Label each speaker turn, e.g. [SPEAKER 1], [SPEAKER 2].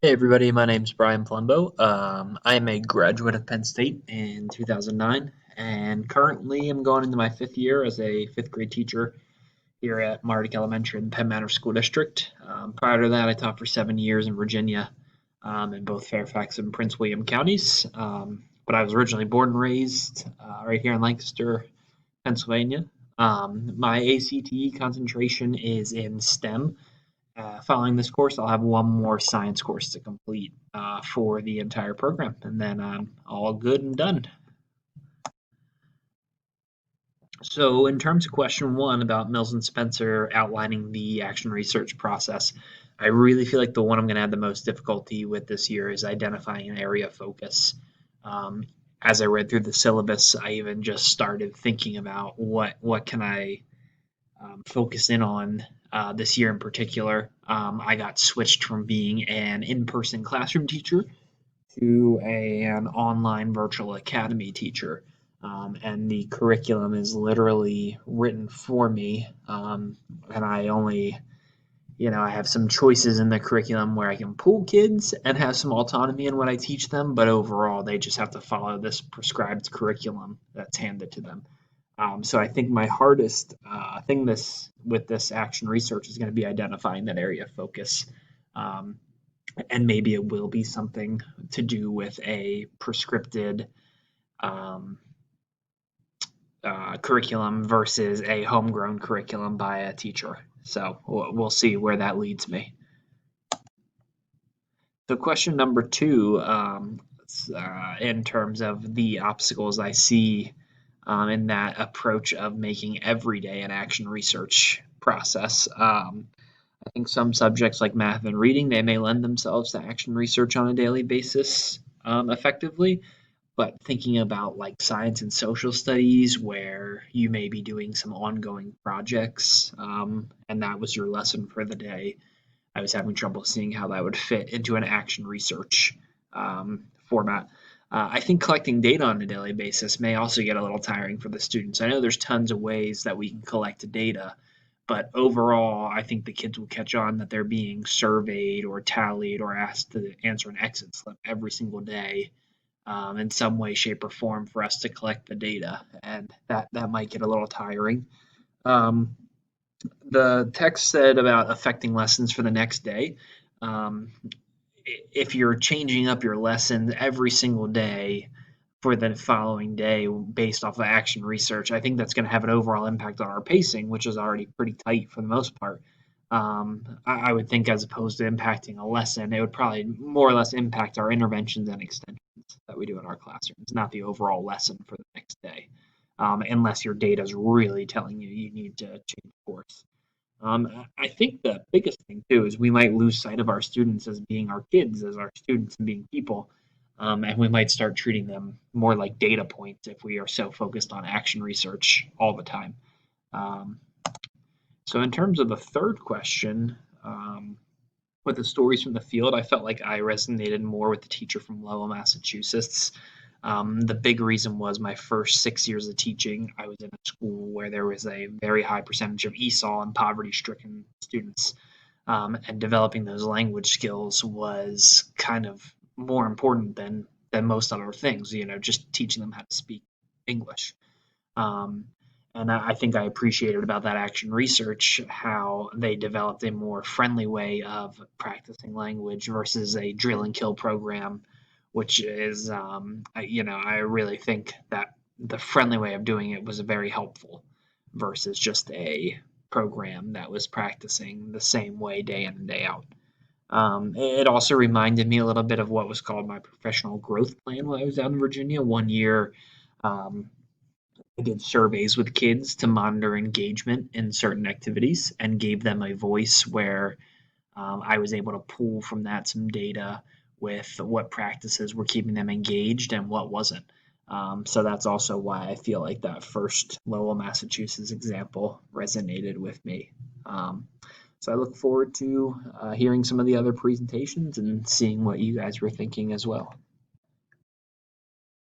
[SPEAKER 1] Hey everybody, my name's Brian Plumbo. I am a graduate of Penn State in 2009, and currently I'm going into my fifth year as a fifth grade teacher here at Mardick Elementary in the Penn Manor School District. Prior to that, I taught for 7 years in Virginia, in both Fairfax and Prince William counties. But I was originally born and raised right here in Lancaster, Pennsylvania. My ACTE concentration is in STEM. Following this course, I'll have one more science course to complete for the entire program, and then I'm all good and done. So, in terms of question one about Mills and Spencer outlining the action research process, I really feel like the one I'm going to have the most difficulty with this year is identifying an area of focus. Um, as I read through the syllabus, I even just started thinking about what can I focus in on this year in particular. I got switched from being an in-person classroom teacher to an online virtual academy teacher. And the curriculum is literally written for me. And I only, I have some choices in the curriculum where I can pull kids and have some autonomy in what I teach them, but overall, they just have to follow this prescribed curriculum that's handed to them. So I think my hardest thing with this action research is going to be identifying that area of focus. Um, and maybe it will be something to do with a prescripted um, curriculum versus a homegrown curriculum by a teacher. So we'll see where that leads me. So question number two, in terms of the obstacles I see in that approach of making every day an action research process. I think some subjects like math and reading, they may lend themselves to action research on a daily basis effectively. But thinking about like science and social studies, where you may be doing some ongoing projects, and that was your lesson for the day, I was having trouble seeing how that would fit into an action research format. I think collecting data on a daily basis may also get a little tiring for the students. I know there's tons of ways that we can collect data, but overall, I think the kids will catch on that they're being surveyed or tallied or asked to answer an exit slip every single day in some way, shape, or form for us to collect the data, and that might get a little tiring. Um, the text said about affecting lessons for the next day. Um, if you're changing up your lessons every single day for the following day based off of action research, I think that's going to have an overall impact on our pacing, which is already pretty tight for the most part. I would think as opposed to impacting a lesson, it would probably more or less impact our interventions and extensions that we do in our classrooms, not the overall lesson for the next day, unless your data is really telling you you need to change course. I think the biggest thing too is we might lose sight of our students as being our kids, as our students and being people, and we might start treating them more like data points if we are so focused on action research all the time. Um, so, in terms of the third question, with the stories from the field, I felt like I resonated more with the teacher from Lowell, Massachusetts. The big reason was my first 6 years of teaching, I was in a school where there was a very high percentage of ESOL and poverty stricken students. And developing those language skills was kind of more important than most other things, just teaching them how to speak English. Um, and I think I appreciated about that action research how they developed a more friendly way of practicing language versus a drill and kill program, which is, I really think that the friendly way of doing it was very helpful versus just a program that was practicing the same way day in and day out. It also reminded me a little bit of what was called my professional growth plan while I was out in Virginia. One year, um, I did surveys with kids to monitor engagement in certain activities and gave them a voice where I was able to pull from that some data with what practices were keeping them engaged and what wasn't. So that's also why I feel like that first Lowell, Massachusetts example resonated with me. So I look forward to hearing some of the other presentations and seeing what you guys were thinking as well.